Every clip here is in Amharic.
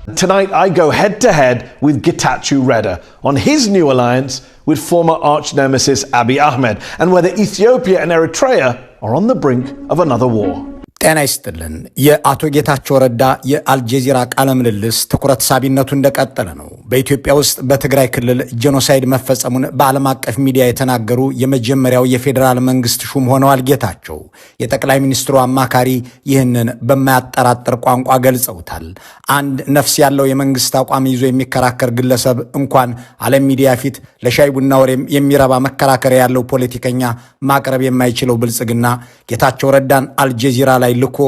Tonight I go head to head with Getachew Reda on his new alliance with former arch nemesis Abiy Ahmed and whether Ethiopia and Eritrea are on the brink of another war. ጤና ይስጥልን። የአቶ ጌታቸው ረዳ የአልጀዚራ ቃለ ምልልስ ትኩረት ሳቢነቱ እንደቀጠለ ነው። በኢትዮጵያ ውስጥ በትግራይ ክልል ጄኖሳይድ መፈጸሙን በዓለም አቀፍ ሚዲያ የተናገሩ የመጀመሪያው የፌዴራል መንግስት ሹም ሆነዋል ጌታቸው። የጠቅላይ ሚኒስትሩ አማካሪ ይህንን በማያጠራጥር ቋንቋ ገልጸውታል። አንድ ነፍስ ያለው የመንግስት አቋም ይዞ የሚከራከር ግለሰብ እንኳን ዓለም ሚዲያ ፊት ለሻይ ቡና ወሬም የሚረባ መከራከሪያ ያለው ፖለቲከኛ ማቅረብ የማይችለው ብልጽግና ጌታቸው ረዳን አልጀዚራ ላይ ልኮ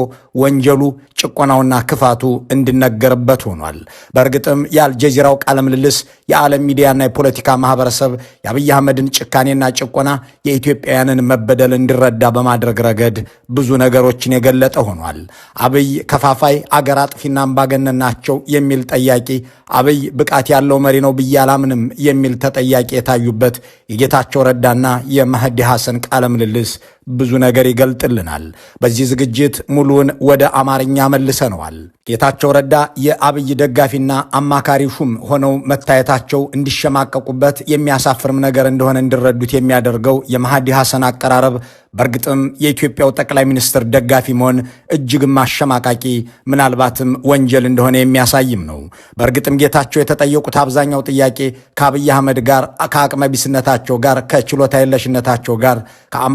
ወንጀሉ ጭቆናውና ክፋቱ እንዲነገርበት ሆኗል። በእርግጥም የአልጀዚራው ቃለ ምልልስ የዓለም ሚዲያና የፖለቲካ ማህበረሰብ የአብይ አህመድን ጭካኔና ጭቆና የኢትዮጵያውያንን መበደል እንዲረዳ በማድረግ ረገድ ብዙ ነገሮችን የገለጠ ሆኗል። አብይ ከፋፋይ አገር አጥፊና አምባገነን ናቸው የሚል ጠያቂ፣ አብይ ብቃት ያለው መሪ ነው ብዬ አላምንም የሚል ተጠያቂ የታዩበት የጌታቸው ረዳና የመህዲ ሐሰን ቃለ ምልልስ ብዙ ነገር ይገልጥልናል። በዚህ ዝግጅት ሙሉውን ወደ አማርኛ መልሰነዋል። ጌታቸው ረዳ የአብይ ደጋፊና አማካሪ ሹም ሆነው መታየታቸው እንዲሸማቀቁበት የሚያሳፍርም ነገር እንደሆነ እንዲረዱት የሚያደርገው የመህዲ ሐሰን አቀራረብ በእርግጥም የኢትዮጵያው ጠቅላይ ሚኒስትር ደጋፊ መሆን እጅግም አሸማቃቂ ምናልባትም ወንጀል እንደሆነ የሚያሳይም ነው። በእርግጥም ጌታቸው የተጠየቁት አብዛኛው ጥያቄ ከአብይ አህመድ ጋር፣ ከአቅመቢስነታቸው ጋር፣ ከችሎታ የለሽነታቸው ጋር፣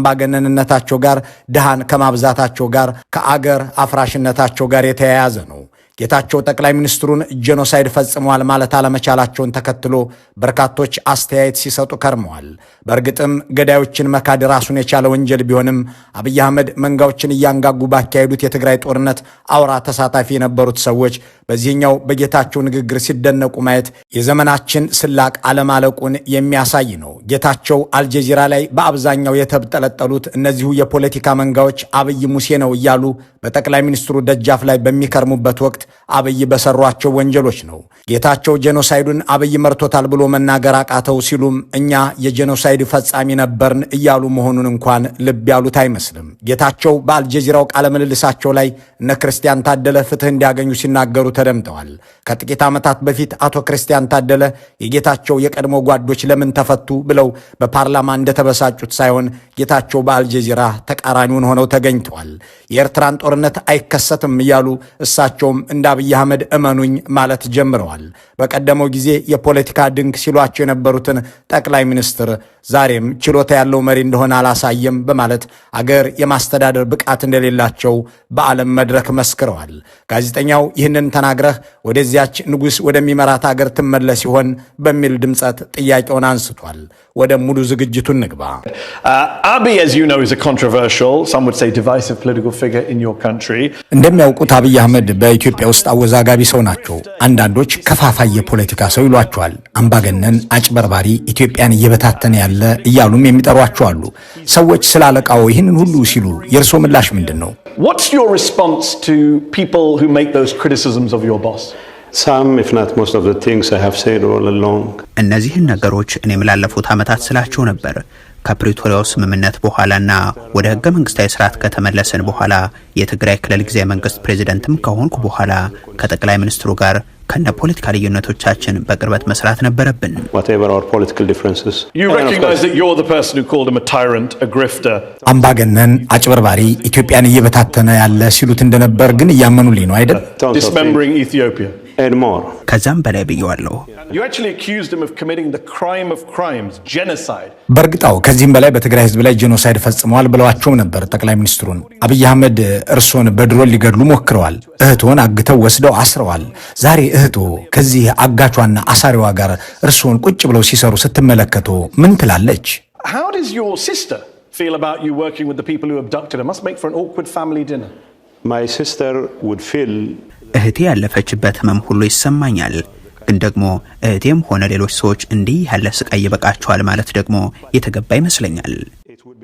ከአምባገነንነታቸው ጋር፣ ድሃን ከማብዛታቸው ጋር፣ ከአገር አፍራሽነታቸው ጋር የተያያዘ ነው። ጌታቸው ጠቅላይ ሚኒስትሩን ጄኖሳይድ ፈጽመዋል ማለት አለመቻላቸውን ተከትሎ በርካቶች አስተያየት ሲሰጡ ከርመዋል። በእርግጥም ገዳዮችን መካድ ራሱን የቻለ ወንጀል ቢሆንም አብይ አህመድ መንጋዎችን እያንጋጉ ባካሄዱት የትግራይ ጦርነት አውራ ተሳታፊ የነበሩት ሰዎች በዚህኛው በጌታቸው ንግግር ሲደነቁ ማየት የዘመናችን ስላቅ አለማለቁን የሚያሳይ ነው። ጌታቸው አልጀዚራ ላይ በአብዛኛው የተብጠለጠሉት እነዚሁ የፖለቲካ መንጋዎች አብይ ሙሴ ነው እያሉ በጠቅላይ ሚኒስትሩ ደጃፍ ላይ በሚከርሙበት ወቅት አብይ በሰሯቸው ወንጀሎች ነው። ጌታቸው ጄኖሳይዱን አብይ መርቶታል ብሎ መናገር አቃተው ሲሉም እኛ የጄኖሳይድ ፈጻሚ ነበርን እያሉ መሆኑን እንኳን ልብ ያሉት አይመስልም። ጌታቸው በአልጀዚራው ቃለ ምልልሳቸው ላይ እነ ክርስቲያን ታደለ ፍትህ እንዲያገኙ ሲናገሩ ተደምጠዋል። ከጥቂት ዓመታት በፊት አቶ ክርስቲያን ታደለ የጌታቸው የቀድሞ ጓዶች ለምን ተፈቱ ብለው በፓርላማ እንደተበሳጩት ሳይሆን ጌታቸው በአልጀዚራ ተቃራኒውን ሆነው ተገኝተዋል። የኤርትራን ጦርነት አይከሰትም እያሉ እሳቸውም እንደ አብይ አህመድ እመኑኝ ማለት ጀምረዋል። በቀደመው ጊዜ የፖለቲካ ድንክ ሲሏቸው የነበሩትን ጠቅላይ ሚኒስትር ዛሬም ችሎታ ያለው መሪ እንደሆነ አላሳየም በማለት አገር የማስተዳደር ብቃት እንደሌላቸው በዓለም መድረክ መስክረዋል። ጋዜጠኛው ይህንን ተናግረህ ወደዚያች ንጉሥ ወደሚመራት አገር ትመለስ ይሆን በሚል ድምጸት ጥያቄውን አንስቷል። ወደ ሙሉ ዝግጅቱ እንግባ። Abiy, as you know, is a controversial, some would say divisive political figure in your country. እንደሚያውቁት አብይ አህመድ በኢትዮጵያ ውስጥ አወዛጋቢ ሰው ናቸው። አንዳንዶች ከፋፋይ የፖለቲካ ሰው ይሏቸዋል። አምባገነን፣ አጭበርባሪ፣ ኢትዮጵያን እየበታተነ ያለ እያሉም የሚጠሯቸው አሉ። ሰዎች ስላለቃው ይህንን ሁሉ ሲሉ የእርሶ ምላሽ ምንድን ነው? What's your response to people who make those criticisms of your boss? Some, if not most of the things I have said all along. እነዚህን ነገሮች እኔም ላለፉት ዓመታት ስላቸው ነበር። ከፕሪቶሪያው ስምምነት በኋላና ወደ ህገ መንግስታዊ ስርዓት ከተመለሰን በኋላ የትግራይ ክልል ጊዜያዊ መንግስት ፕሬዝዳንትም ከሆንኩ በኋላ ከጠቅላይ ሚኒስትሩ ጋር ከነ ፖለቲካ ልዩነቶቻችን በቅርበት መስራት ነበረብን። Whatever our political differences. You recognize that you're the person who called him a tyrant, a grifter. አምባገነን፣ አጭበርባሪ፣ ኢትዮጵያን እየበታተነ ያለ ሲሉት እንደነበር ግን እያመኑልኝ ነው አይደል? Dismembering Ethiopia. And more. ከዛም በላይ ብየዋለሁ። You actually accused him of committing the crime of crimes, genocide. በእርግጣው ከዚህም በላይ በትግራይ ህዝብ ላይ ጄኖሳይድ ፈጽመዋል ብለዋቸው ነበር ጠቅላይ ሚኒስትሩን። አብይ አህመድ እርሶን በድሮን ሊገድሉ ሞክረዋል። እህቶን አግተው ወስደው አስረዋል። ዛሬ እህቶ ከዚህ አጋቿና አሳሪዋ ጋር እርሶን ቁጭ ብለው ሲሰሩ ስትመለከቱ ምን ትላለች? How does your sister feel about you working with the people who abducted her? Must make for an awkward family dinner. My sister would feel እህቴ ያለፈችበት ህመም ሁሉ ይሰማኛል። ግን ደግሞ እህቴም ሆነ ሌሎች ሰዎች እንዲህ ያለ ስቃይ ይበቃቸዋል ማለት ደግሞ የተገባ ይመስለኛል።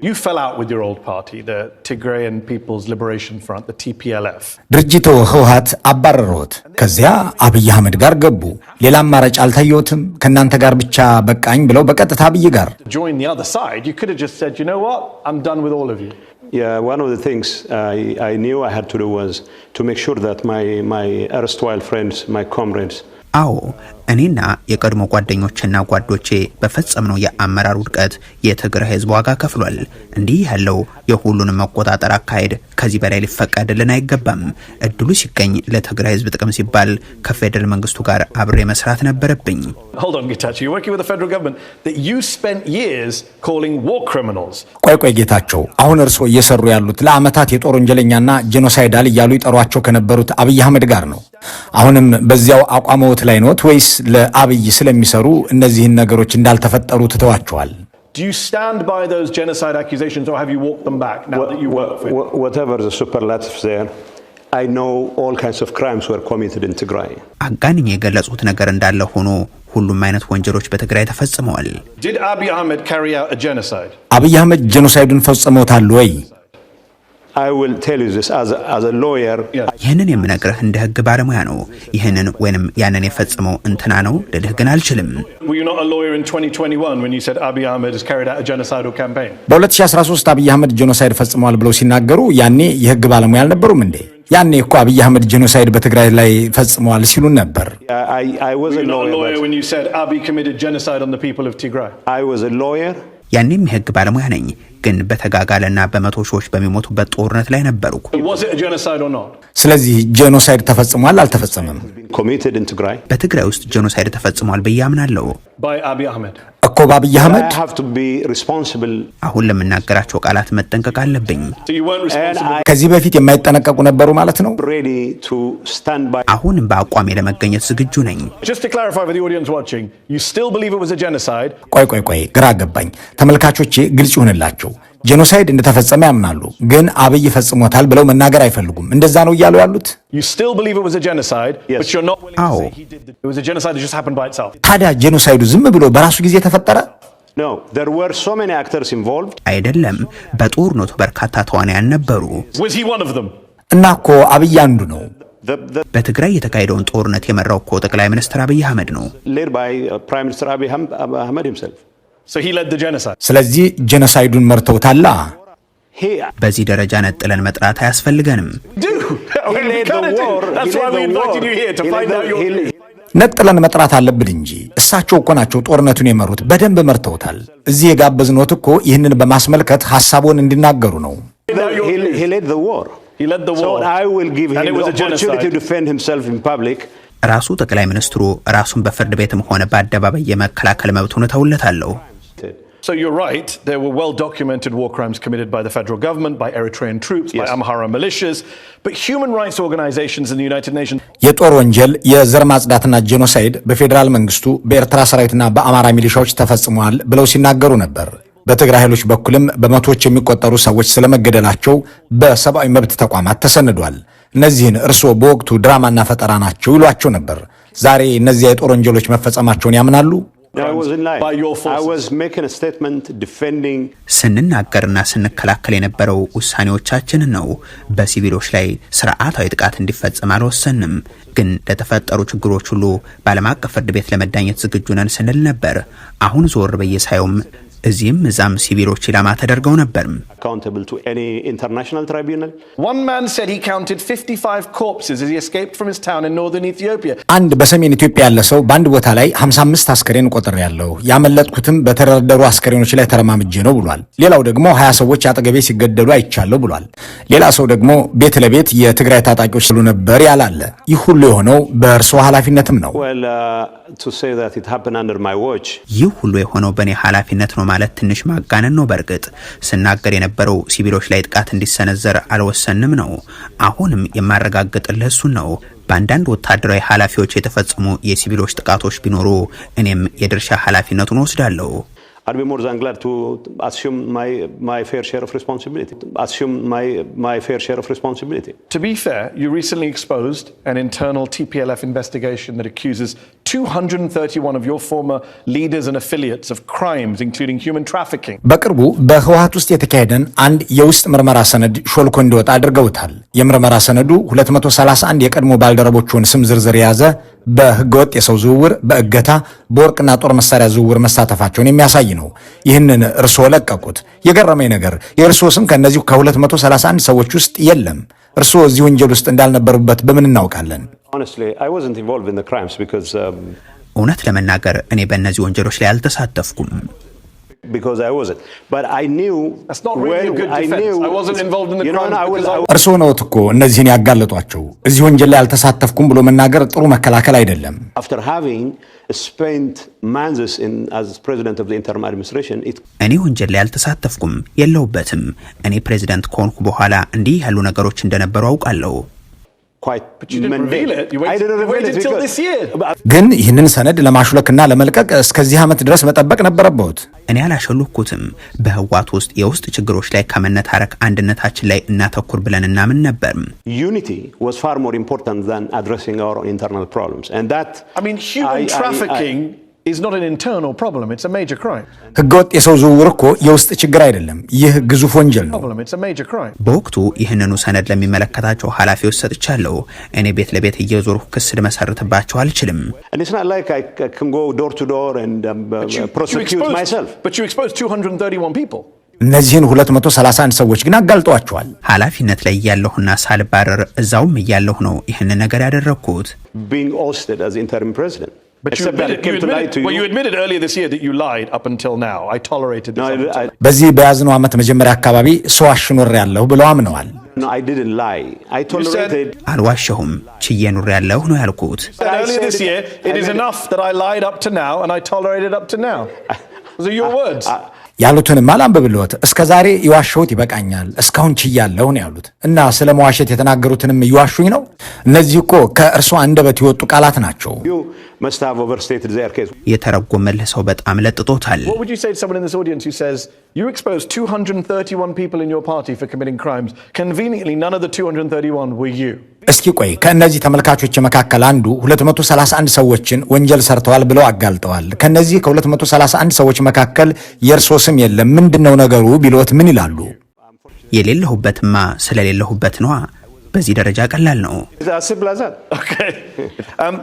You fell out with your old party, the Tigrayan People's Liberation Front, the TPLF. ድርጅቶ ህወሓት አባረሩት። ከዚያ አብይ አህመድ ጋር ገቡ። ሌላ አማራጭ አልታየዎትም? ከናንተ ጋር ብቻ በቃኝ ብለው በቀጥታ አብይ ጋር Join the other side. You could have just said, you know what? I'm done with all of you. Yeah, one of the things I knew I had to do was to make sure that my erstwhile friends, my comrades, አዎ እኔና የቀድሞ ጓደኞችና ጓዶቼ በፈጸምነው የአመራር ውድቀት የትግራይ ህዝብ ዋጋ ከፍሏል። እንዲህ ያለው የሁሉንም መቆጣጠር አካሄድ ከዚህ በላይ ሊፈቀድልን አይገባም። እድሉ ሲገኝ ለትግራይ ህዝብ ጥቅም ሲባል ከፌደራል መንግስቱ ጋር አብሬ መስራት ነበረብኝ። Hold on, Getachew, you're working with the federal government that you spent years calling war criminals. ቆይ ጌታቸው፣ አሁን እርሶ እየሰሩ ያሉት ለአመታት የጦር ወንጀለኛና ጄኖሳይዳል እያሉ ይጠሯቸው ከነበሩት አብይ አህመድ ጋር ነው። አሁንም በዚያው አቋመውት ላይ ነው ወይስ ለአብይ ስለሚሰሩ እነዚህን ነገሮች እንዳልተፈጠሩ ትተዋቸዋል? Do you stand by those genocide accusations or have you walked them back now that you work for it? Whatever the superlatives there, I know all kinds of crimes were committed in Tigray. አጋንኝ የገለጹት ነገር እንዳለ ሆኖ ሁሉም አይነት ወንጀሎች በትግራይ ተፈጽመዋል። Did Abiy Ahmed carry out a genocide? አብይ አህመድ ጄኖሳይዱን ፈጽመውታል ወይ? I will tell you this as a lawyer. ይህንን የምነግርህ እንደ ህግ ባለሙያ ነው። ይህንን ወይንም ያንን የፈጸመው እንትና ነው ልልህ ግን አልችልም። Were you not a lawyer in 2021 when you said Abiy Ahmed has carried out a genocidal campaign? በ2013 አብይ አህመድ ጄኖሳይድ ፈጽመዋል ብለው ሲናገሩ ያኔ የህግ ባለሙያ አልነበሩም እንዴ? ያኔ እኮ አብይ አህመድ ጄኖሳይድ በትግራይ ላይ ፈጽመዋል ሲሉን ነበር። I was a lawyer when you said Abiy committed genocide on the people of Tigray. I was a lawyer. ያኔም የህግ ባለሙያ ነኝ፣ ግን በተጋጋለና በመቶ ሺዎች በሚሞቱበት ጦርነት ላይ ነበርኩ። Was it a genocide or not? ስለዚህ ጄኖሳይድ ተፈጽሟል አልተፈጸመም? Committed in Tigray. በትግራይ ውስጥ ጄኖሳይድ ተፈጽሟል ብዬ አምናለሁ። By Abiy Ahmed. እኮ በአብይ አህመድ I have to be responsible. አሁን ለምናገራቸው ቃላት መጠንቀቅ አለብኝ። So you weren't responsible. ከዚህ በፊት የማይጠነቀቁ ነበሩ ማለት ነው? Ready to stand by. አሁን በአቋሜ ለመገኘት ዝግጁ ነኝ። Just to clarify for the audience watching, you still believe it was a genocide? ቆይ ግራ ገባኝ። ተመልካቾቼ ግልጽ ይሁንላችሁ። ጄኖሳይድ እንደተፈጸመ ያምናሉ፣ ግን አብይ ፈጽሞታል ብለው መናገር አይፈልጉም። እንደዛ ነው እያሉ ያሉት? You still believe it was a genocide, Yes. but you're not willing to አዎ። say he did it was a genocide that just happened by itself. ታዲያ ጄኖሳይዱ ዝም ብሎ በራሱ ጊዜ ተፈጠረ? No, there were so many actors involved. አይደለም፣ በጦርነቱ በርካታ ተዋናያን ነበሩ። Was he one of them? እና እኮ አብይ አንዱ ነው። በትግራይ የተካሄደውን ጦርነት የመራው እኮ ጠቅላይ ሚኒስትር አብይ አህመድ ነው። Led by Prime Minister Abiy Ahmed himself. So he led the genocide. ስለዚህ ጄኖሳይዱን መርተውታላ። በዚህ ደረጃ ነጥለን መጥራት አያስፈልገንም። He led the war. That's why we invited you here to find out your ነጥለን መጥራት አለብን እንጂ እሳቸው እኮ ናቸው ጦርነቱን የመሩት፣ በደንብ መርተውታል። እዚህ የጋበዝኖት እኮ ይህንን በማስመልከት ሐሳቡን እንዲናገሩ ነው። He led the war. He led the So war. I will give him And it the was a opportunity genocide. to defend himself in public. ራሱ ጠቅላይ ሚኒስትሩ ራሱን በፍርድ ቤትም ሆነ በአደባባይ የመከላከል መብቱን ተውለታለሁ። So you're right, there were well-documented war crimes committed by the federal government, by Eritrean troops, by Yes. Amhara militias, but human rights organizations in the United Nations... የጦር ወንጀል፣ የዘር ማጽዳትና ጄኖሳይድ በፌዴራል መንግስቱ በኤርትራ ሰራዊትና በአማራ ሚሊሻዎች ተፈጽሟል ብለው ሲናገሩ ነበር። በትግራይ ኃይሎች በኩልም በመቶዎች የሚቆጠሩ ሰዎች ስለመገደላቸው በሰብአዊ መብት ተቋማት ተሰንዷል። እነዚህን እርስዎ በወቅቱ ድራማና ፈጠራ ናቸው ይሏቸው ነበር። ዛሬ እነዚያ የጦር ወንጀሎች መፈጸማቸውን ያምናሉ? I was in line. By your forces. I was making a statement defending. ስንናገርና ስንከላከል የነበረው ውሳኔዎቻችንን ነው። በሲቪሎች ላይ ስርዓታዊ ጥቃት እንዲፈጸም አልወሰንም፣ ግን ለተፈጠሩ ችግሮች ሁሉ በዓለም አቀፍ ፍርድ ቤት ለመዳኘት ዝግጁ ነን ስንል ነበር። አሁን ዞር በየሳዩም እዚህም እዛም ሲቪሎች ኢላማ ተደርገው ነበር። Accountable to any international tribunal. One man said he counted 55 corpses as he escaped from his town in northern Ethiopia. አንድ በሰሜን ኢትዮጵያ ያለ ሰው በአንድ ቦታ ላይ 55 አስከሬን ቆጥሬያለሁ፣ ያመለጥኩትም በተደረደሩ አስከሬኖች ላይ ተረማምጄ ነው ብሏል። ሌላው ደግሞ 20 ሰዎች አጠገቤ ሲገደሉ አይቻለሁ ብሏል። ሌላ ሰው ደግሞ ቤት ለቤት የትግራይ ታጣቂዎች ሲሉ ነበር ያላለ። ይህ ሁሉ የሆነው በእርስዎ ኃላፊነትም ነው? Well, to say that it happened under my watch. ይህ ሁሉ የሆነው በእኔ ኃላፊነት ነው ማለት ትንሽ ማጋነን ነው። በእርግጥ ስናገር የነበረው ሲቪሎች ላይ ጥቃት እንዲሰነዘር አልወሰንም ነው። አሁንም የማረጋግጥልህ እሱን ነው። በአንዳንድ ወታደራዊ ኃላፊዎች የተፈጸሙ የሲቪሎች ጥቃቶች ቢኖሩ እኔም የድርሻ ኃላፊነቱን ወስዳለሁ። I'd be more than glad to assume my fair share of responsibility. Assume my fair share of responsibility. To be fair, you recently exposed an internal TPLF investigation that accuses 231 of your former leaders and affiliates of crimes, including human trafficking. በቅርቡ በህወሓት ውስጥ የተካሄደን አንድ የውስጥ ምርመራ ሰነድ ሾልኮ እንዲወጣ አድርገውታል። የምርመራ ሰነዱ 231 የቀድሞ ባልደረቦችን ስም ዝርዝር የያዘ በህገወጥ የሰው ዝውውር፣ በእገታ፣ በወርቅና ጦር መሳሪያ ዝውውር መሳተፋቸውን የሚያሳይ ነው። ይህንን እርስዎ ለቀቁት። የገረመኝ ነገር የእርስዎ ስም ከእነዚሁ ከ231 ሰዎች ውስጥ የለም። እርስዎ እዚህ ወንጀል ውስጥ እንዳልነበሩበት በምን እናውቃለን? እውነት ለመናገር እኔ በእነዚህ ወንጀሎች ላይ አልተሳተፍኩም። እርስዎ ነዎት እኮ እነዚህን ያጋለጧቸው። እዚህ ወንጀል ላይ አልተሳተፍኩም ብሎ መናገር ጥሩ መከላከል አይደለም። እኔ ወንጀል ላይ አልተሳተፍኩም፣ የለውበትም። እኔ ፕሬዚደንት ከሆንኩ በኋላ እንዲህ ያሉ ነገሮች እንደነበሩ አውቃለሁ። ግን ይህንን ሰነድ ለማሹለክና ለመልቀቅ እስከዚህ ዓመት ድረስ መጠበቅ ነበረበት። እኔ አላሸለኩትም። በህወሓት ውስጥ የውስጥ ችግሮች ላይ ከመነታረክ አንድነታችን ላይ እናተኩር ብለን እናምን ነበር። Unity was far more important than addressing our internal problems, and that human trafficking is not an internal problem, it's a major crime. ህገወጥ የሰው ዝውውር እኮ የውስጥ ችግር አይደለም፣ ይህ ግዙፍ ወንጀል ነው። It's a major crime. በወቅቱ ይህንኑ ሰነድ ለሚመለከታቸው ኃላፊዎች ሰጥቻለሁ። እኔ ቤት ለቤት እየዞርኩ ክስ ልመሰርትባቸው አልችልም። And it's not like I can go door to door and prosecute myself. But you exposed 231 people. እነዚህን 231 ሰዎች ግን አጋልጧቸዋል። ኃላፊነት ላይ ያለሁና ሳልባረር እዛውም እያለሁ ነው ይህንን ነገር ያደረኩት። Being ousted as interim president. But you admitted earlier this year that you lied up until now. I tolerated this. በዚህ በያዝነው ዓመት መጀመሪያ አካባቢ ሰው አሽኖሬያለሁ ብለው አምነዋል። No, I didn't lie. I tolerated. አልዋሸሁም፣ ችዬ ኖሬያለሁ ነው ያልኩት። Earlier this year, it is enough that I lied up to now and I tolerated up to now. Those are your words. ያሉትንም አላንብብልዎት። እስከ ዛሬ የዋሸሁት ይበቃኛል፣ እስካሁን ችያለሁ ነው ያሉት። እና ስለ መዋሸት የተናገሩትንም እየዋሹኝ ነው። እነዚህ እኮ ከእርሶ አንደበት የወጡ ቃላት ናቸው። must have overstated their case. የተረጎመልህ ሰው በጣም ለጥጦታል። What would you say to someone in this audience who says you exposed 231 people in your party for committing crimes? Conveniently, none of the 231 were you. እስኪ ቆይ ከእነዚህ ተመልካቾች መካከል አንዱ 231 ሰዎችን ወንጀል ሰርተዋል ብለው አጋልጠዋል። ከነዚህ ከ231 ሰዎች መካከል የእርሶ ስም የለም፣ ምንድነው ነገሩ ቢሎት ምን ይላሉ? የሌለሁበትማ ስለሌለሁበት ነዋ። በዚህ ደረጃ ቀላል ነው። Okay.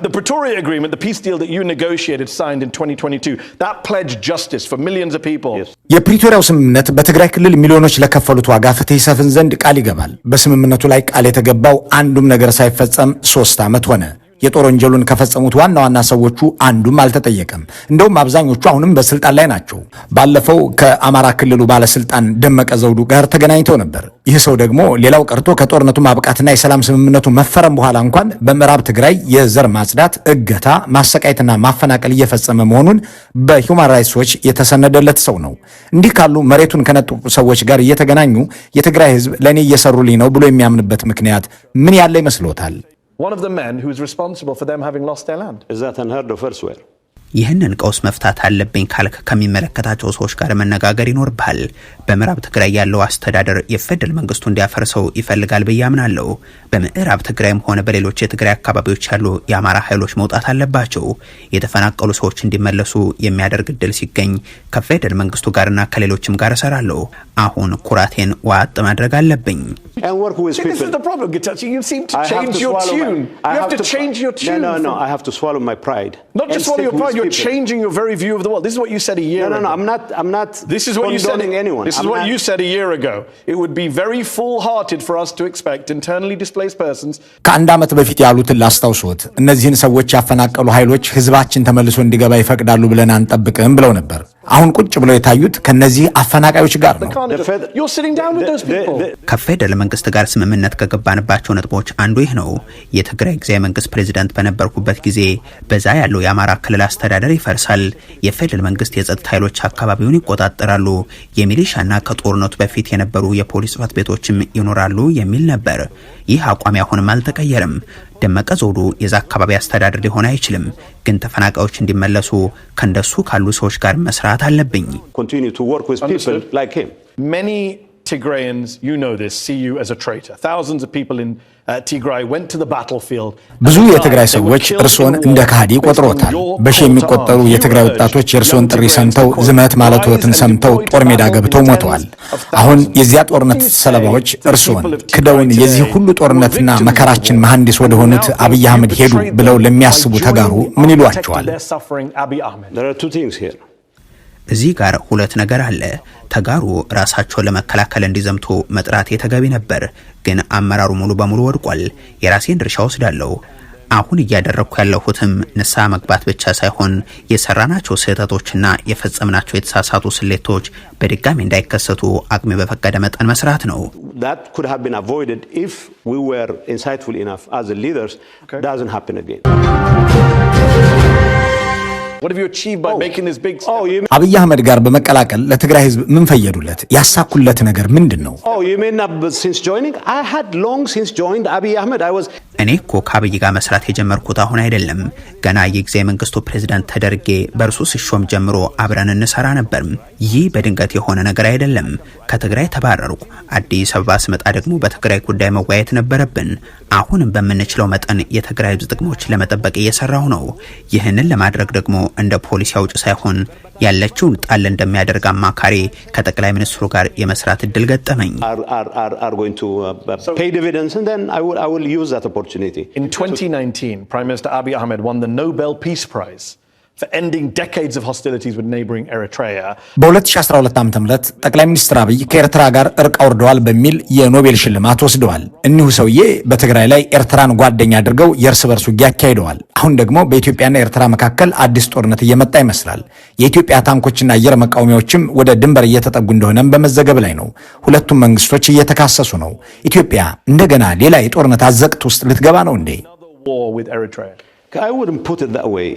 The Pretoria Agreement, the peace deal that you negotiated, signed in 2022, that pledged justice for millions of people. የፕሪቶሪያው ስምምነት በትግራይ ክልል ሚሊዮኖች ለከፈሉት ዋጋ ፍትህ ይሰፍን ዘንድ ቃል ይገባል። በስምምነቱ ላይ ቃል የተገባው አንዱም ነገር ሳይፈጸም 3 ዓመት ሆነ። የጦር ወንጀሉን ከፈጸሙት ዋና ዋና ሰዎቹ አንዱም አልተጠየቀም። እንደውም አብዛኞቹ አሁንም በስልጣን ላይ ናቸው። ባለፈው ከአማራ ክልሉ ባለስልጣን ደመቀ ዘውዱ ጋር ተገናኝተው ነበር። ይህ ሰው ደግሞ ሌላው ቀርቶ ከጦርነቱ ማብቃትና የሰላም ስምምነቱ መፈረም በኋላ እንኳን በምዕራብ ትግራይ የዘር ማጽዳት፣ እገታ፣ ማሰቃየትና ማፈናቀል እየፈጸመ መሆኑን በሂውማን ራይትስ ዎች የተሰነደለት ሰው ነው። እንዲህ ካሉ መሬቱን ከነጠቁ ሰዎች ጋር እየተገናኙ የትግራይ ህዝብ ለእኔ እየሰሩልኝ ነው ብሎ የሚያምንበት ምክንያት ምን ያለ ይመስሎታል? One of the men who is responsible for them having lost their land. Is that unheard of elsewhere? ይህንን ቀውስ መፍታት አለብኝ ካልክ ከሚመለከታቸው ሰዎች ጋር መነጋገር ይኖርብሃል። በምዕራብ ትግራይ ያለው አስተዳደር የፌደራል መንግስቱ እንዲያፈርሰው ይፈልጋል ብዬ አምናለሁ። በምዕራብ ትግራይም ሆነ በሌሎች የትግራይ አካባቢዎች ያሉ የአማራ ኃይሎች መውጣት አለባቸው። የተፈናቀሉ ሰዎች እንዲመለሱ የሚያደርግ እድል ሲገኝ ከፌደራል መንግስቱ ጋርና ከሌሎችም ጋር እሰራለሁ። አሁን ኩራቴን ዋጥ ማድረግ አለብኝ። This is the problem, Getachew. You seem to change your tune. You have to change your tune. No, I have to swallow my pride. Not just swallow your pride, you're changing your very view of the world. This is what you said a year ago. No, I'm not This is what you said. Anyone. This is what you said a year ago. It would be very foolhardy for us to expect internally displaced persons. ከአንድ ዓመት በፊት ያሉትን ላስታውሶት። እነዚህን ሰዎች ያፈናቀሉ ኃይሎች ህዝባችን ተመልሶ እንዲገባ ይፈቅዳሉ ብለን አንጠብቅም ብለው ነበር። አሁን ቁጭ ብለው የታዩት ከነዚህ አፈናቃዮች ጋር ነው። You're sitting down with those people. ከፌደራል መንግስት ጋር ስምምነት ከገባንባቸው ነጥቦች አንዱ ይህ ነው። የትግራይ ጊዜያዊ መንግስት ፕሬዝዳንት በነበርኩበት ጊዜ በዛ ያለው የአማራ ክልል አስተዳደር ይፈርሳል፣ የፌደራል መንግስት የጸጥታ ኃይሎች አካባቢውን ይቆጣጠራሉ፣ የሚሊሻና ከጦርነቱ በፊት የነበሩ የፖሊስ ጽሕፈት ቤቶችም ይኖራሉ የሚል ነበር። ይህ አቋም አሁንም አልተቀየረም። ደመቀ ዘውዱ የዛ አካባቢ አስተዳደር ሊሆን አይችልም፣ ግን ተፈናቃዮች እንዲመለሱ ከእንደሱ ካሉ ሰዎች ጋር መስራት አለብኝ። Continue to work with people like him. Many Tigrayans, you know this, see you as a traitor. Thousands of people in ብዙ የትግራይ ሰዎች እርሶን እንደ ካህዲ ቆጥሮታል። በሺ የሚቆጠሩ የትግራይ ወጣቶች የእርሶን ጥሪ ሰምተው ዝመት ማለትዎትን ሰምተው ጦር ሜዳ ገብተው ሞተዋል። አሁን የዚያ ጦርነት ሰለባዎች እርሶን ክደውን የዚህ ሁሉ ጦርነትና መከራችን መሐንዲስ ወደ ሆኑት አብይ አህመድ ሄዱ ብለው ለሚያስቡ ተጋሩ ምን ይሏቸዋል? እዚህ ጋር ሁለት ነገር አለ። ተጋሩ ራሳቸውን ለመከላከል እንዲዘምቱ መጥራት የተገቢ ነበር፣ ግን አመራሩ ሙሉ በሙሉ ወድቋል። የራሴን ድርሻ ወስዳለሁ። አሁን እያደረኩ ያለሁትም ንስሐ መግባት ብቻ ሳይሆን የሰራናቸው ስህተቶችና የፈጸምናቸው የተሳሳቱ ስሌቶች በድጋሚ እንዳይከሰቱ አቅሜ በፈቀደ መጠን መስራት ነው። That could have been avoided if we were insightful enough as the leaders. Doesn't happen again. What have you achieved by making this big step? አብይ አህመድ ጋር በመቀላቀል ለትግራይ ህዝብ ምን ፈየዱለት? ያሳኩለት ነገር ምንድነው? You mean since joining? I had long since joined Abiy Ahmed. እኔ እኮ ከአብይ ጋር መስራት የጀመርኩት አሁን አይደለም። ገና የጊዜ መንግስቱ ፕሬዝዳንት ተደርጌ በእርሱ ሲሾም ጀምሮ አብረን እንሰራ ነበር። ይህ በድንገት የሆነ ነገር አይደለም። ከትግራይ ተባረርኩ። አዲስ አበባ ስመጣ ደግሞ በትግራይ ጉዳይ መወያየት ነበረብን። አሁንም በምንችለው መጠን የትግራይ ህዝብ ጥቅሞች ለመጠበቅ እየሰራሁ ነው። ይህንን ለማድረግ ደግሞ እንደ ፖሊሲ አውጭ ሳይሆን ያለችውን ጣል እንደሚያደርግ አማካሪ ከጠቅላይ ሚኒስትሩ ጋር የመስራት እድል ገጠመኝ። are going to pay dividends, and then I will use that opportunity. In 2019, Prime Minister Abiy Ahmed won the Nobel Peace Prize for ending decades of hostilities with neighboring Eritrea. በ2012 ዓ.ም ጠቅላይ ሚኒስትር አብይ ከኤርትራ ጋር እርቅ አውርደዋል በሚል የኖቤል ሽልማት ወስደዋል። እኒሁ ሰውዬ በትግራይ ላይ ኤርትራን ጓደኛ አድርገው የእርስ በርስ ውጊያ አካሂደዋል። አሁን ደግሞ በኢትዮጵያና ኤርትራ መካከል አዲስ ጦርነት እየመጣ ይመስላል። የኢትዮጵያ ታንኮችና አየር መቃወሚያዎችም ወደ ድንበር እየተጠጉ እንደሆነም በመዘገብ ላይ ነው። ሁለቱም መንግስቶች እየተካሰሱ ነው። ኢትዮጵያ እንደገና ሌላ የጦርነት አዘቅት ውስጥ ልትገባ ነው እንዴ? I wouldn't put it that way.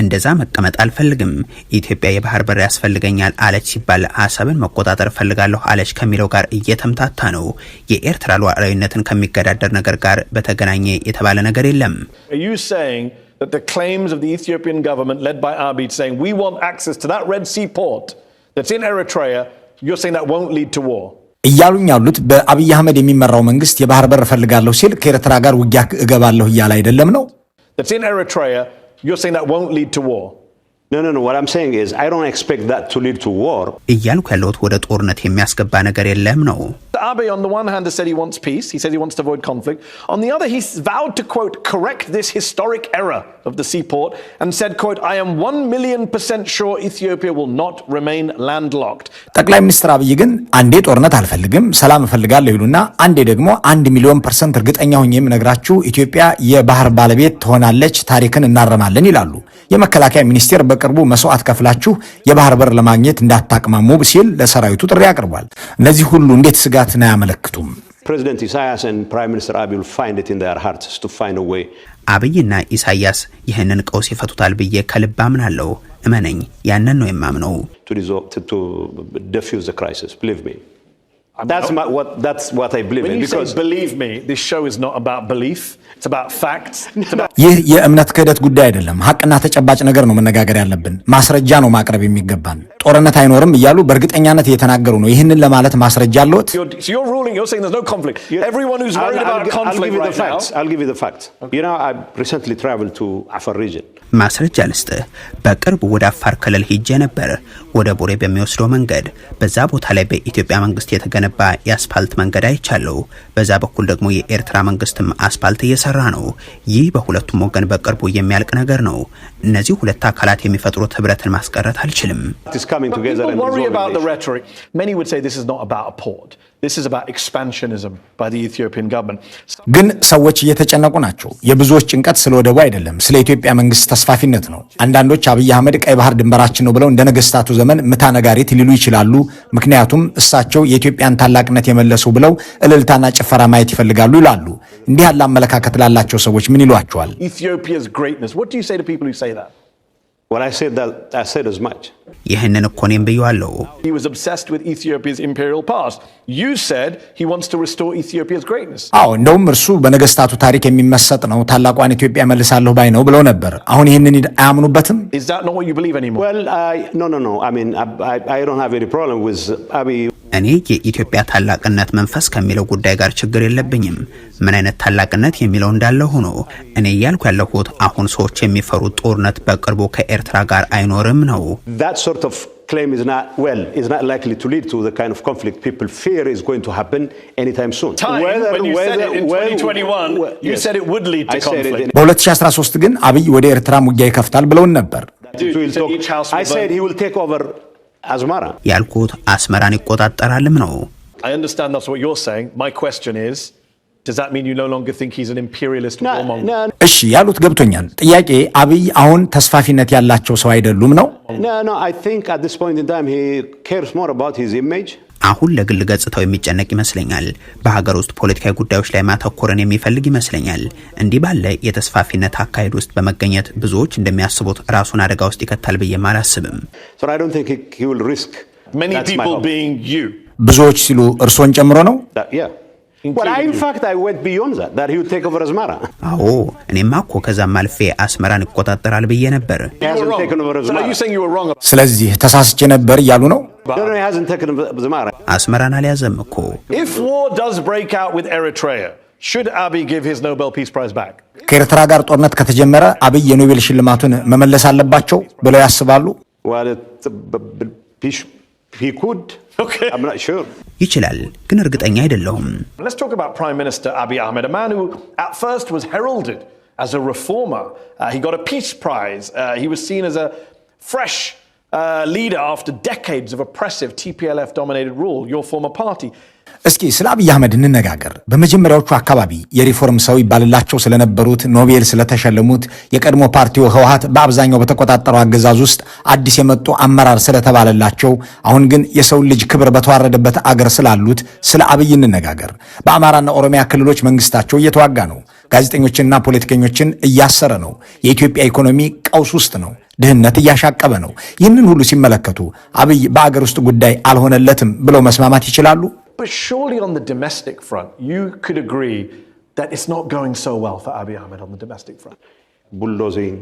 እንደዛ መቀመጥ አልፈልግም። ኢትዮጵያ የባህር በር ያስፈልገኛል አለች ሲባል አሰብን መቆጣጠር ፈልጋለሁ አለች ከሚለው ጋር እየተምታታ ነው። የኤርትራ ሉዓላዊነትን ከሚገዳደር ነገር ጋር በተገናኘ የተባለ ነገር የለም። Are you saying that the claims of the Ethiopian government led by Abiy saying we want access to that Red Sea port that's in Eritrea, you're saying that won't lead to war? እያሉኝ ያሉት በአብይ አህመድ የሚመራው መንግስት የባህር በር ፈልጋለሁ ሲል ከኤርትራ ጋር ውጊያ እገባለሁ እያለ አይደለም ነው? That's in Eritrea, you're saying that won't lead to war? No. What I'm saying is I don't expect that to lead to war. እያልኩ ያለሁት ወደ ጦርነት የሚያስገባ ነገር የለም ነው። Abiy on the one hand has said he wants peace. He says he wants to avoid conflict. On the other, he's vowed to, quote, correct this historic error of the seaport and said, quote, I am 1,000,000% sure Ethiopia will not remain landlocked. ጠቅላይ ሚኒስትር አብይ ግን አንዴ ጦርነት አልፈልግም ሰላም እፈልጋለሁ ይሉና አንዴ ደግሞ 1,000,000% እርግጠኛ ሆኜ የምነግራችሁ ኢትዮጵያ የባህር ባለቤት ትሆናለች፣ ታሪክን እናረማለን ይላሉ። የመከላከያ ሚኒስቴር በቅርቡ መስዋዕት ከፍላችሁ የባህር በር ለማግኘት እንዳታቅማሙ ሲል ለሰራዊቱ ጥሪ አቅርቧል። እነዚህ ሁሉ እንዴት ስጋትን አያመለክቱም? President Isaias and Prime Minister Abiy will find it in their hearts to find a way. አብይና ኢሳያስ ይህንን ቀውስ ይፈቱታል ብዬ ከልብ አምናለሁ። እመነኝ፣ ያንን ነው የማምነው። To defuse the crisis, believe me. That's what I believe in. Because believe me, this show is not about belief. It's about facts. ይህ የእምነት ክህደት ጉዳይ አይደለም። ሐቅና ተጨባጭ ነገር ነው መነጋገር ያለብን። ማስረጃ ነው ማቅረብ የሚገባን። ጦርነት አይኖርም እያሉ በእርግጠኛነት እየተናገሩ ነው። ይህንን ለማለት ማስረጃ አለዎት? So you're saying there's no conflict. Everyone who's worried about conflict right now. I'll give you the facts. You know, I recently traveled to Afar region. ማስረጃ ልስጥህ። በቅርብ ወደ አፋር ክልል ሄጄ ነበር። ወደ ቡሬ በሚወስደው መንገድ በዛ ቦታ ላይ በኢትዮጵያ መንግስት የተገነባ የአስፓልት መንገድ አይቻለሁ። በዛ በኩል ደግሞ የኤርትራ መንግስትም አስፓልት እየሰራ ነው። ይህ በሁለቱም ወገን በቅርቡ የሚያልቅ ነገር ነው። እነዚህ ሁለት አካላት የሚፈጥሩት ህብረትን ማስቀረት አልችልም። Many would say this is not about a port. This is about expansionism by the Ethiopian government. ግን ሰዎች እየተጨነቁ ናቸው። የብዙዎች ጭንቀት ስለ ወደቡ አይደለም፣ ስለ ኢትዮጵያ መንግስት ተስፋፊነት ነው። አንዳንዶች አብይ አህመድ ቀይ ባህር ድንበራችን ነው ብለው እንደ ነገስታቱ ዘመን ምታ ነጋሪት ሊሉ ይችላሉ። ምክንያቱም እሳቸው የኢትዮጵያን ታላቅነት የመለሱ ብለው እልልታና ጭፈራ ማየት ይፈልጋሉ ይላሉ። እንዲህ ያለ አመለካከት ላላቸው ሰዎች ምን ይሏቸዋል? Ethiopia's greatness. What do you say to people who say that? Well, I said as much. ይህንን እኮ እኔም ብየዋለሁ። He was obsessed with Ethiopia's imperial past. You said he wants to restore Ethiopia's greatness. እንደውም እርሱ በነገስታቱ ታሪክ የሚመሰጥ ነው፣ ታላቋን ኢትዮጵያ መልሳለሁ ባይ ነው ብለው ነበር። አሁን ይህንን አያምኑበትም? Is that not what you believe anymore? Well, no. I mean, I don't have any problem with Abiy. እኔ የኢትዮጵያ ታላቅነት መንፈስ ከሚለው ጉዳይ ጋር ችግር የለብኝም። ምን አይነት ታላቅነት የሚለው እንዳለ ሆኖ እኔ እያልኩ ያለሁት አሁን ሰዎች የሚፈሩት ጦርነት በቅርቡ ከኤርትራ ጋር አይኖርም ነው። That sort of claim is not likely to lead to the kind of conflict people fear is going to happen anytime soon. When you said it in 2021, you said it would lead to conflict. በ2013 ግን አብይ ወደ ኤርትራ ውጊያ ይከፍታል ብለውን ነበር። I said he will take over Asmara. ያልኩት አስመራን ይቆጣጠራልም ነው። I understand that's what you're saying. My question is, does that mean you no longer think he's an imperialist warmonger? እሺ ያሉት ገብቶኛል። ጥያቄ አብይ አሁን ተስፋፊነት ያላቸው ሰው አይደሉም ነው? No, I think at this point in time he cares more about his image. አሁን ለግል ገጽታው የሚጨነቅ ይመስለኛል። በሀገር ውስጥ ፖለቲካዊ ጉዳዮች ላይ ማተኮርን የሚፈልግ ይመስለኛል። እንዲህ ባለ የተስፋፊነት አካሄድ ውስጥ በመገኘት ብዙዎች እንደሚያስቡት ራሱን አደጋ ውስጥ ይከታል ብዬ አላስብም። So I don't think he will risk many people being you. ብዙዎች ሲሉ እርሶን ጨምሮ ነው? Yeah. Well, in fact, I went beyond that he would take over Asmara. አዎ እኔማ እኮ ከዛም አልፌ አስመራን ይቆጣጠራል ብዬ ነበር። He hasn't taken over Asmara. So are you saying you were wrong? ስለዚህ ተሳስቼ ነበር እያሉ ነው? No, he hasn't taken Asmara. አስመራን አልያዘም እኮ። If war does break out with Eritrea, should Abiy give his Nobel Peace Prize back? ከኤርትራ ጋር ጦርነት ከተጀመረ አብይ የኖቤል ሽልማቱን መመለስ አለባቸው ብለው ያስባሉ? Well, he could. Okay. I'm not sure. ይችላል ግን እርግጠኛ አይደለሁም። Let's talk about Prime Minister Abiy Ahmed, a man who at first was heralded as a reformer. He got a peace prize. He was seen as a fresh leader after decades of oppressive TPLF-dominated rule, your former party. እስኪ ስለ አብይ አህመድ እንነጋገር። በመጀመሪያዎቹ አካባቢ የሪፎርም ሰው ይባልላቸው ስለነበሩት ኖቤል ስለተሸለሙት የቀድሞ ፓርቲው ህወሓት በአብዛኛው በተቆጣጠረው አገዛዝ ውስጥ አዲስ የመጡ አመራር ስለተባለላቸው አሁን ግን የሰው ልጅ ክብር በተዋረደበት አገር ስላሉት ስለ አብይ እንነጋገር። በአማራና ኦሮሚያ ክልሎች መንግስታቸው እየተዋጋ ነው። ጋዜጠኞችንና ፖለቲከኞችን እያሰረ ነው። የኢትዮጵያ ኢኮኖሚ ቀውስ ውስጥ ነው። ድህነት እያሻቀበ ነው። ይህንን ሁሉ ሲመለከቱ አብይ በአገር ውስጥ ጉዳይ አልሆነለትም ብለው መስማማት ይችላሉ? But surely on the domestic front, you could agree that it's not going so well for Abiy Ahmed on the domestic front. Bulldozing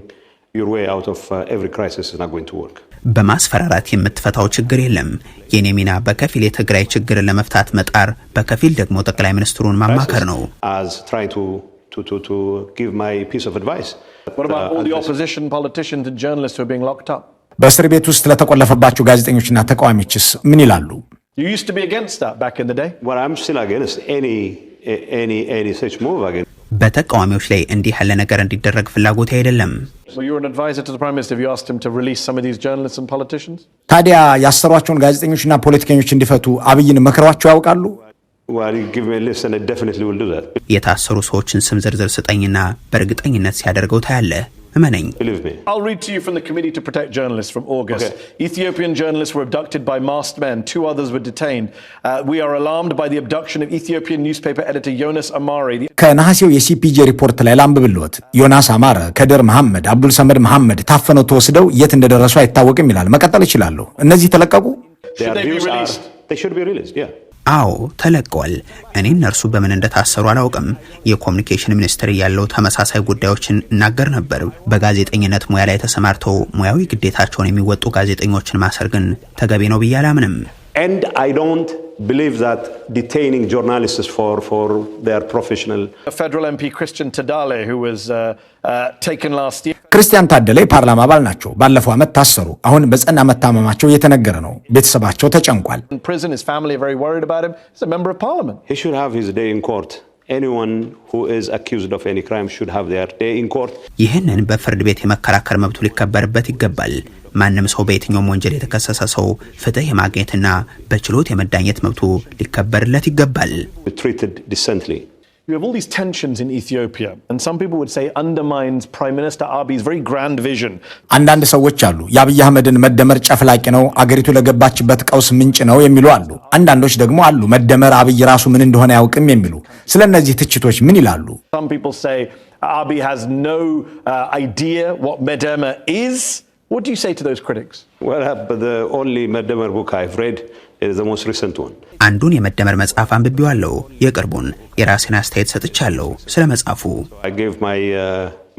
your way out of every crisis is not going to work. በማስፈራራት የምትፈታው ችግር የለም። የኔ ሚና በከፊል የትግራይ ችግርን ለመፍታት መጣር፣ በከፊል ደግሞ ጠቅላይ ሚኒስትሩን ማማከር ነው። As trying to give my piece of advice. What about all the opposition politicians and journalists who are being locked up? በእስር ቤት ውስጥ ለተቆለፈባቸው ጋዜጠኞችና ተቃዋሚዎችስ ምን ይላሉ? You used to be against that back in the day. Well, I'm still against any such move again. በተቃዋሚዎች ላይ እንዲህ ያለ ነገር እንዲደረግ ፍላጎት አይደለም። Well, you were an advisor to the Prime Minister. Have you asked him to release some of these journalists and politicians? ታዲያ ያሰሯቸውን ጋዜጠኞችና ፖለቲከኞች እንዲፈቱ አብይን መክረዋቸው ያውቃሉ? Well, you give me a list and I definitely will do that. የታሰሩ ሰዎችን ስም ዝርዝር ስጠኝና በእርግጠኝነት ሲያደርገው ታያለህ። እመነኝ። Believe me. I'll read to you from the Committee to Protect Journalists from August. Okay. Ethiopian journalists were abducted by masked men. 2 others were detained. We are alarmed by the abduction of Ethiopian newspaper editor Yonas Amare. ከነሐሴው የሲፒጄ ሪፖርት ላይ ላንብብልዎት። ዮናስ አማረ፣ ከድር መሐመድ፣ አብዱል ሰመድ መሐመድ ታፈነው ተወስደው የት እንደደረሱ አይታወቅም ይላል። መቀጠል ይችላሉ። እነዚህ ተለቀቁ? Should they be released? They should be released, yeah. አዎ ተለቀዋል። እኔ እነርሱ በምን እንደታሰሩ አላውቅም። የኮሙኒኬሽን ሚኒስትር ያለው ተመሳሳይ ጉዳዮችን እናገር ነበር። በጋዜጠኝነት ሙያ ላይ ተሰማርተው ሙያዊ ግዴታቸውን የሚወጡ ጋዜጠኞችን ማሰር ግን ተገቢ ነው ብዬ አላምንም። And I don't believe that detaining journalists for their professional. Federal MP Christian Tadale, who was taken last year. ክርስቲያን ታደለ የፓርላማ አባል ናቸው። ባለፈው ዓመት ታሰሩ። አሁን በጸና መታመማቸው እየተነገረ ነው። ቤተሰባቸው ተጨንቋል። In prison, his family are very worried about him. He's a member of parliament. He should have his day in court. Anyone who is accused of any crime should have their day in court. ይህንን በፍርድ ቤት የመከራከር መብቱ ሊከበርበት ይገባል። ማንም ሰው በየትኛውም ወንጀል የተከሰሰ ሰው ፍትህ የማግኘትና በችሎት የመዳኘት መብቱ ሊከበርለት ይገባል። Treated decently. You have all these tensions in Ethiopia, and some people would say undermines Prime Minister Abiy's very grand vision. አንዳንድ ሰዎች አሉ የአብይ አህመድን መደመር ጨፍላቂ ነው፣ አገሪቱ ለገባችበት ቀውስ ምንጭ ነው የሚሉ አሉ። አንዳንዶች ደግሞ አሉ መደመር አብይ ራሱ ምን እንደሆነ ያውቅም የሚሉ። ስለነዚህ ትችቶች ምን ይላሉ? Some people say Abiy has no idea what Medemer is. What do you say to those critics? Well, the only Meddemer book I've read is the most recent one. አንዱን የመደመር መጽሐፍ አንብቤዋለሁ። የቅርቡን የራሴን አስተያየት ሰጥቻለሁ ስለ መጽሐፉ። I gave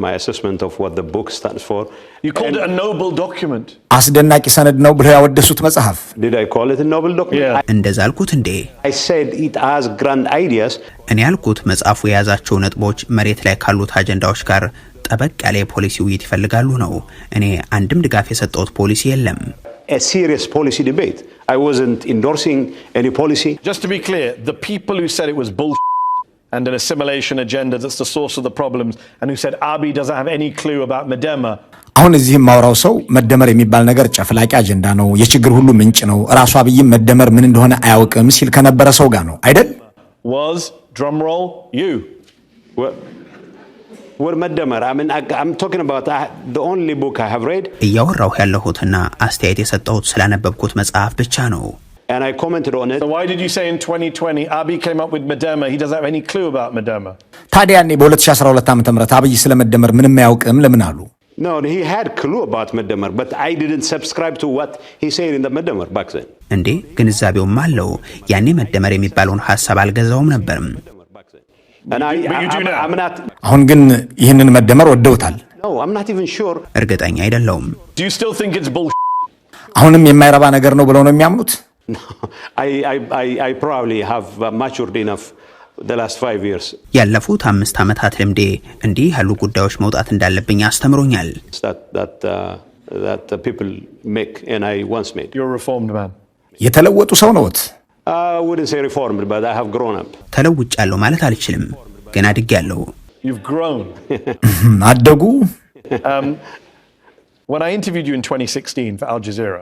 my assessment of what the book stands for. You called it a noble document. አስደናቂ ሰነድ ነው ብለው ያወደሱት መጽሐፍ። Did I call it a noble document? Yeah. እንደዛ አልኩት እንዴ? I said it has grand ideas. እኔ ያልኩት መጽሐፉ የያዛቸው ነጥቦች መሬት ላይ ካሉት አጀንዳዎች ጋር ጠበቅ ያለ የፖሊሲ ውይይት ይፈልጋሉ ነው። እኔ አንድም ድጋፍ የሰጠሁት ፖሊሲ የለም። A serious policy debate. I wasn't endorsing any policy. Just to be clear, the people who said it was bullshit and an assimilation agenda that's the source of the problems, and who said Abiy doesn't have any clue about Medema. አሁን እዚህ ማውራው ሰው መደመር የሚባል ነገር ጨፍላቂ አጀንዳ ነው፣ የችግር ሁሉ ምንጭ ነው፣ ራሱ አብይም መደመር ምን እንደሆነ አያውቅም ሲል ከነበረ ሰው ጋር ነው አይደል? Was, drum roll, you. We're Meddemer. I mean, I'm talking about the only book I have read. እያወራሁ ያለሁትና አስተያየት የሰጠሁት ስላነበብኩት መጽሐፍ ብቻ ነው። And I commented on it. So why did you say in 2020 Abiy came up with Medema? He doesn't have any clue about Medema. ታዲያ እኔ በ2012 ዓ.ም አብይ ስለ መደመር ምንም አያውቅም ለምን አሉ? No, he had clue about Meddemer, but I didn't subscribe to what he said in the Meddemer back then. እንዴ ግንዛቤውም አለው። ያኔ መደመር የሚባለውን ሐሳብ አልገዛውም ነበርም። And I'm not. አሁን ግን ይህንን መደመር ወደውታል። No, I'm not even sure. እርግጠኛ አይደለሁም። Do you still think it's bullshit? አሁንም የማይረባ ነገር ነው ብለው ነው የሚያምኑት? No, I probably have matured enough the last 5 years. ያለፉት 5 ዓመታት ልምዴ እንዲህ ያሉ ጉዳዮች መውጣት እንዳለብኝ አስተምሮኛል። That people make and I once made. You're a reformed man. የተለወጡ ሰው ነዎት? I wouldn't say reformed, but I have grown up. ተለውጫለሁ ማለት አልችልም፣ ግን አድጌያለሁ። You've grown. አደጉ? When I interviewed you in 2016 for Al Jazeera,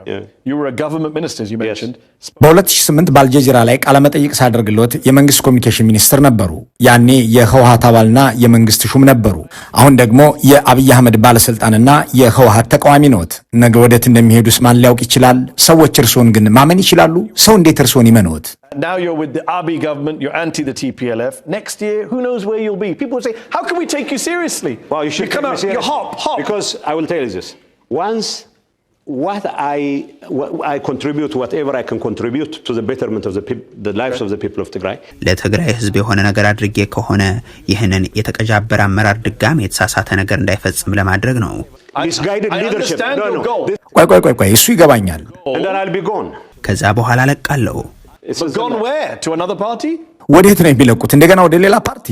you were a government minister, as you mentioned. በ2008 በአልጀዚራ ላይ ቃለ መጠይቅ ሳደርግሎት የመንግስት ኮሚኒኬሽን ሚኒስትር ነበሩ። ያኔ የህወሓት አባልና የመንግስት ሹም ነበሩ። አሁን ደግሞ የአብይ አህመድ ባለስልጣንና የህወሓት ተቃዋሚ ነዎት። ነገ ወዴት እንደሚሄዱስ ማን ሊያውቅ ይችላል? ሰዎች እርስዎን ግን ማመን ይችላሉ? ሰው እንዴት እርስዎን ይመነዎት? Now you're with the Abiy government, you're anti the TPLF. Next year, who knows where you'll be? People will say, how can we take you seriously? Well, you should come out, you hop. Because I will tell you this. Once what I contribute, whatever I can contribute to the betterment of the lives of the people of Tigray. ለትግራይ ህዝብ የሆነ ነገር አድርጌ ከሆነ ይህንን የተቀጃበረ አመራር ድጋሚ የተሳሳተ ነገር እንዳይፈጽም ለማድረግ ነው። Misguided leadership. ቆይ እሱ ይገባኛል። And then I'll be gone. ከዛ በኋላ ለቃለሁ። But gone where? To another party? ወዴት ነው የሚለቁት? እንደገና ወደ ሌላ ፓርቲ?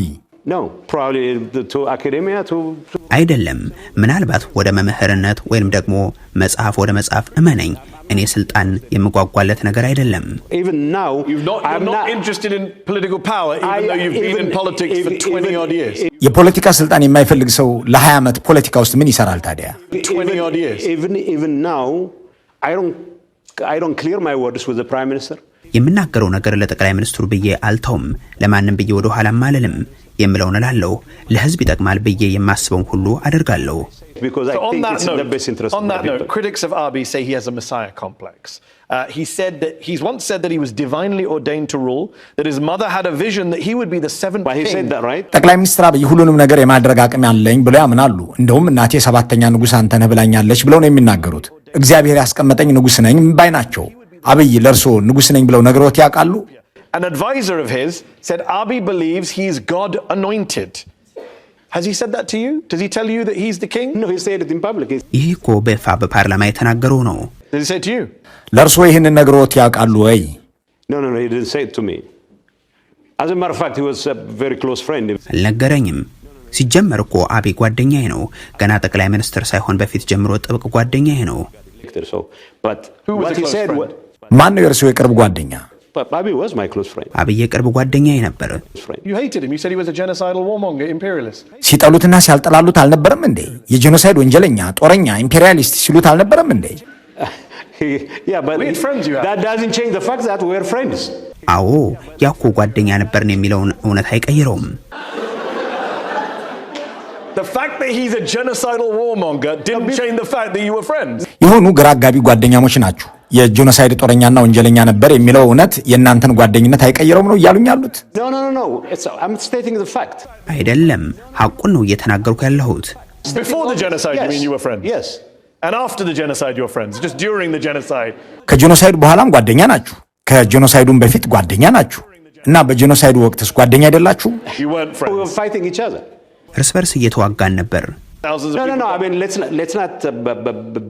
No, probably to academia to አይደለም፣ ምናልባት ወደ መምህርነት ወይም ደግሞ መጽሐፍ ወደ መጽሐፍ እመነኝ። እኔ ስልጣን የምጓጓለት ነገር አይደለም። Even now I'm not interested in political power even though you've been in politics for 20 odd years. የፖለቲካ ስልጣን የማይፈልግ ሰው ለ20 ዓመት ፖለቲካ ውስጥ ምን ይሰራል ታዲያ? 20 odd years. Even now I don't clear my words with the prime minister. የምናገረው ነገር ለጠቅላይ ሚኒስትሩ ብዬ አልተውም፣ ለማንም ብዬ ወደ ኋላ አልልም። የምለውን እላለሁ፣ ለህዝብ ይጠቅማል ብዬ የማስበውን ሁሉ አደርጋለሁ። Because I think it's in the best interest of the people. Critics of Abiy say he has a messiah complex. He's once said that he was divinely ordained to rule, that his mother had a vision that he would be the seventh But he king. said that, right? ጠቅላይ ሚኒስትር አብይ ሁሉንም ነገር የማድረግ አቅም ያለኝ ብለው ያምናሉ። እንደውም እናቴ 7ኛ ንጉስ አንተ ነህ ብላኛለች ብለው ነው የሚናገሩት። እግዚአብሔር ያስቀመጠኝ ንጉስ ነኝ ባይ ናቸው። አብይ ለርሶ ንጉስ ነኝ ብለው ነገሮት ያውቃሉ? An advisor of his said Abiy believes he's God anointed. Has he said that to you? Does he tell you that he's the king? No, he said it in public. ይህ እኮ በይፋ በፓርላማ የተናገረው ነው። Did he say it to you? ለርሶ ይህንን ነገሮት ያውቃሉ ወይ? No, he didn't say it to me. As a matter of fact, he was a very close friend. አልነገረኝም። ሲጀመር እኮ አብይ ጓደኛዬ ነው። ገና ጠቅላይ ሚኒስትር ሳይሆን በፊት ጀምሮ ጥብቅ ጓደኛዬ ነው። But what he said was, ማን ነው የርሶ የቅርብ ጓደኛ? Abiy was my close friend. አብይ የቅርብ ጓደኛዬ ነበር። You hated him. You said he was a genocidal warmonger, imperialist. ሲጠሉትና ሲያልጠላሉት አልነበረም እንዴ? የጄኖሳይድ ወንጀለኛ፣ ጦረኛ፣ ኢምፔሪያሊስት ሲሉት አልነበረም እንዴ? Yeah, but We had friends you had. that doesn't change the fact that we were friends. አዎ ያኮ ጓደኛ ነበርን የሚለውን እውነት አይቀይረውም። The fact that he's a genocidal warmonger didn't change the fact that you were friends. የሆኑ ግራ አጋቢ ጓደኛሞች ናችሁ። የጄኖሳይድ ጦረኛና ወንጀለኛ ነበር የሚለው እውነት የእናንተን ጓደኝነት አይቀይረውም ነው እያሉኝ ያሉት? No. I'm stating the fact. አይደለም፣ ሐቁን ነው እየተናገርኩ ያለሁት። Before the genocide, you mean you were friends? Yes. And after the genocide, you're friends. Just during the genocide. ከጄኖሳይዱ በኋላም ጓደኛ ናችሁ። ከጄኖሳይዱም በፊት ጓደኛ ናችሁ። እና በጄኖሳይዱ ወቅትስ ጓደኛ አይደላችሁ? You weren't friends. We were fighting each other. እርስ በርስ እየተዋጋን ነበር። No. I mean, let's not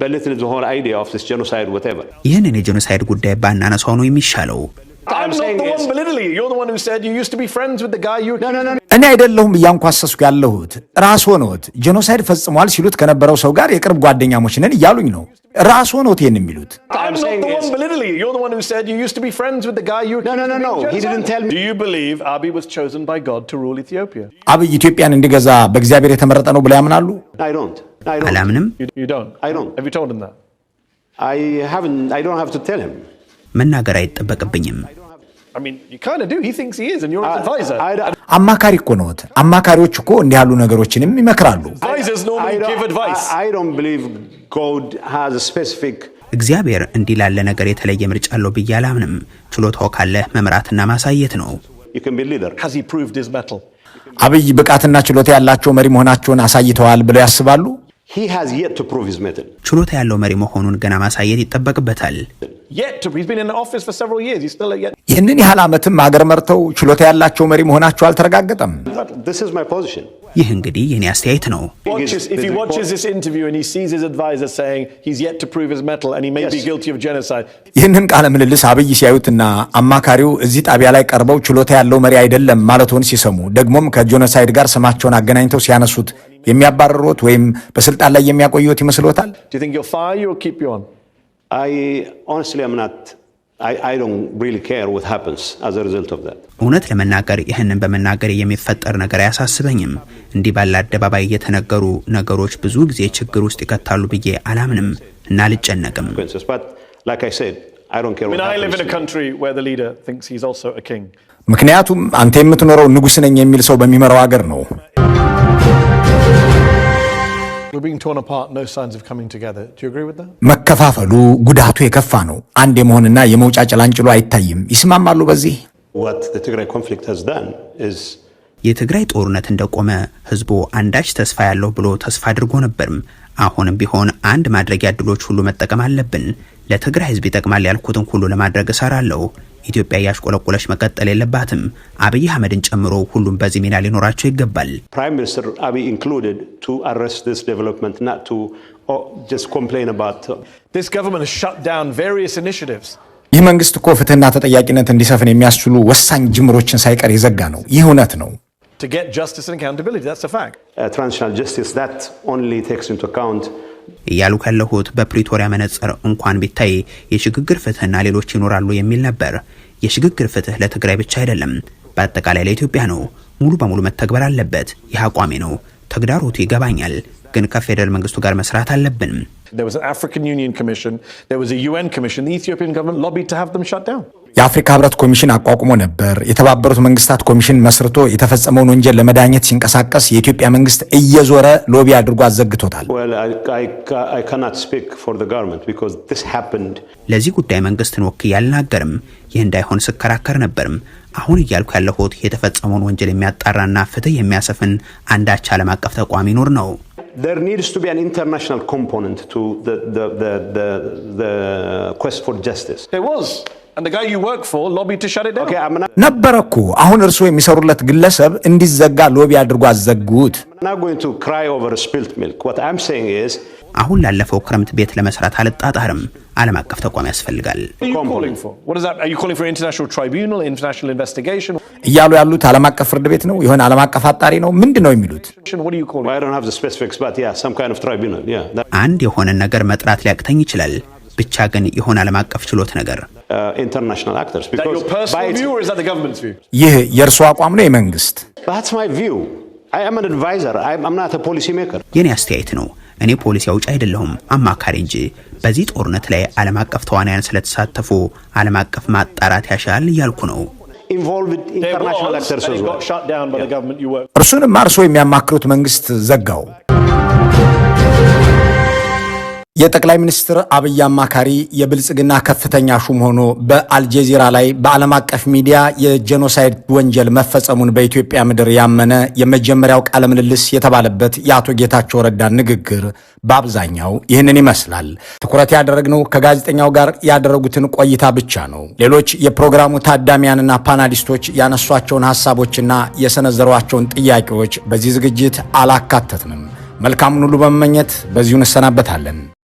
belittle the whole idea of this genocide, whatever. ይህንን የጄኖሳይድ ጉዳይ ባናነሳው ነው የሚሻለው። I'm not the one belittling you. You're the one who said you used to be friends with the guy you... No. እኔ አይደለሁም እያንኳሰስኩ ያለሁት ራስዎ ነዎት። ጄኖሳይድ ፈጽሟል ሲሉት ከነበረው ሰው ጋር የቅርብ ጓደኛሞች ነን እያሉኝ ነው። ራስዎ ነዎት ይሄን የሚሉት። I'm not the one belittling you. You're the one who said you used to be friends with the guy you... No. He didn't tell me. Do you believe Abiy was chosen by God to rule Ethiopia? አብይ ኢትዮጵያን እንዲገዛ በእግዚአብሔር የተመረጠ ነው ብለው ያምናሉ? I don't. አላምንም። You don't? I don't. Have you told him that? I don't have to tell him. መናገር አይጠበቅብኝም። I mean, you kind of do. He thinks he is, and you're his advisor. አማካሪ እኮ ነዎት። አማካሪዎች እኮ እንዲህ ያሉ ነገሮችንም ይመክራሉ። Advisors normally give advice. I don't believe God has a specific... እግዚአብሔር እንዲህ ላለ ነገር የተለየ ምርጫ አለው ብዬ አላምንም። ችሎታው ካለ መምራትና ማሳየት ነው። You can be leader. Has he proved his mettle? አብይ ብቃትና ችሎታ ያላቸው መሪ መሆናቸውን አሳይተዋል ብለው ያስባሉ? He has yet to prove his mettle. ችሎታ ያለው መሪ መሆኑን ገና ማሳየት ይጠበቅበታል። He's been in the office for several years. He's still yet. ይህንን ያህል ዓመትም ሀገር መርተው ችሎታ ያላቸው መሪ መሆናቸው አልተረጋገጠም። This is my position. ይህ እንግዲህ የኔ አስተያየት ነው። If he watches this interview and he sees his advisor saying he's yet to prove his mettle and he may be guilty of genocide. ይህንን ቃለ ምልልስ አብይ ሲያዩትና አማካሪው እዚህ ጣቢያ ላይ ቀርበው ችሎታ ያለው መሪ አይደለም ማለቱን ሲሰሙ ደግሞም ከጄኖሳይድ ጋር ስማቸውን አገናኝተው ሲያነሱት የሚያባርሩት ወይም በስልጣን ላይ የሚያቆዩት ይመስሎታል? Do you think he'll fire you or keep you on? Honestly, I don't really care what happens as a result of that. እውነት ለመናገር ይህንን በመናገር የሚፈጠር ነገር አያሳስበኝም። እንዲህ ባለ አደባባይ የተነገሩ ነገሮች ብዙ ጊዜ ችግር ውስጥ ይከታሉ ብዬ አላምንም እና አልጨነቅም። But like I said, I don't care what happens. I live in a country where the leader thinks he's also a king. ምክንያቱም አንተ የምትኖረው ንጉስ ነኝ የሚል ሰው በሚመራው ሀገር ነው። We're being torn apart, no signs of coming together. Do you agree with that? መከፋፈሉ ጉዳቱ የከፋ ነው። አንድ የመሆንና የመውጫ ጭላንጭሉ አይታይም። ይስማማሉ በዚህ? What the Tigray conflict has done is የትግራይ ጦርነት እንደቆመ ህዝቡ አንዳች ተስፋ ያለው ብሎ ተስፋ አድርጎ ነበርም። አሁንም ቢሆን አንድ ማድረጊያ ዕድሎች ሁሉ መጠቀም አለብን። ለትግራይ ህዝብ ይጠቅማል ያልኩትን ሁሉ ለማድረግ እሰራለሁ። ኢትዮጵያ ያሽቆለቆለች መቀጠል የለባትም። አብይ አህመድን ጨምሮ ሁሉም በዚህ ሚና ሊኖራቸው ይገባል። Prime Minister Abiy included to arrest this development, not to just complain about. This government has shut down various initiatives. ይህ መንግስት እኮ ፍትህና ተጠያቂነት እንዲሰፍን የሚያስችሉ ወሳኝ ጅምሮችን ሳይቀር የዘጋ ነው። ይህ እውነት ነው። To get justice and accountability, that's a fact. Transitional justice that only takes into account እያሉ ካለሁት በፕሪቶሪያ መነጽር እንኳን ቢታይ የሽግግር ፍትህና ሌሎች ይኖራሉ የሚል ነበር። የሽግግር ፍትህ ለትግራይ ብቻ አይደለም፣ በአጠቃላይ ለኢትዮጵያ ነው። ሙሉ በሙሉ መተግበር አለበት። ይህ አቋሜ ነው። ተግዳሮቱ ይገባኛል፣ ግን ከፌደራል መንግስቱ ጋር መስራት አለብን። There was an African Union Commission, there was a UN Commission. The Ethiopian government lobbied to have them shut down. የአፍሪካ ህብረት ኮሚሽን አቋቁሞ ነበር። የተባበሩት መንግስታት ኮሚሽን መስርቶ የተፈጸመውን ወንጀል ለመዳኘት ሲንቀሳቀስ የኢትዮጵያ መንግስት እየዞረ ሎቢ አድርጎ አዘግቶታል። Well, I cannot speak for the government because this happened. ለዚህ ጉዳይ መንግስትን ወክዬ አልናገርም። ይህ እንዳይሆን ስከራከር ነበርም። አሁን እያልኩ ያለሁት የተፈጸመውን ወንጀል የሚያጣራና ፍትህ የሚያሰፍን አንዳች ዓለም አቀፍ ተቋም ይኖር ነው። There needs to be an international component to the quest for justice. There was. And the guy you work for lobbied to shut it down. Okay, ነበረኩ። አሁን እርስዎ የሚሰሩለት ግለሰብ እንዲዘጋ ሎቢ አድርጎ አዘጉት። I'm not going to cry over spilt milk. What I'm saying is አሁን ላለፈው ክረምት ቤት ለመስራት አልጣጣርም። ዓለም አቀፍ ተቋም ያስፈልጋል። What are you calling for? What is that? Are you calling for an international tribunal, international investigation? እያሉ ያሉት ዓለም አቀፍ ፍርድ ቤት ነው? የሆነ ዓለም አቀፍ አጣሪ ነው? ምንድነው የሚሉት? What are you calling? I don't have the specifics, but yeah, some kind of tribunal. Yeah. አንድ የሆነ ነገር መጥራት ሊያቅተኝ ይችላል። ብቻ ግን የሆነ ዓለም አቀፍ ችሎት ነገር International actors. Is that your personal view or is that the government's view? ይህ የእርስዎ አቋም ነው የመንግስት? That's my view. I am an advisor. I'm not a policy maker. የኔ አስተያየት ነው። እኔ ፖሊሲ አውጪ አይደለሁም፣ አማካሪ እንጂ። በዚህ ጦርነት ላይ ዓለም አቀፍ ተዋናያን ስለተሳተፉ ዓለም አቀፍ ማጣራት ያሻል እያልኩ ነው። Involved international actors as well. Got shut down by the government you work. እርሱንም እርስዎ የሚያማክሩት መንግስት ዘጋው። የጠቅላይ ሚኒስትር አብይ አማካሪ የብልጽግና ከፍተኛ ሹም ሆኖ በአልጀዚራ ላይ በዓለም አቀፍ ሚዲያ የጄኖሳይድ ወንጀል መፈጸሙን በኢትዮጵያ ምድር ያመነ የመጀመሪያው ቃለ ምልልስ የተባለበት የአቶ ጌታቸው ረዳ ንግግር በአብዛኛው ይህንን ይመስላል። ትኩረት ያደረግነው ከጋዜጠኛው ጋር ያደረጉትን ቆይታ ብቻ ነው። ሌሎች የፕሮግራሙ ታዳሚያንና ፓናሊስቶች ያነሷቸውን ሐሳቦችና የሰነዘሯቸውን ጥያቄዎች በዚህ ዝግጅት አላካተትንም። መልካሙን ሁሉ በመመኘት በዚሁ እንሰናበታለን።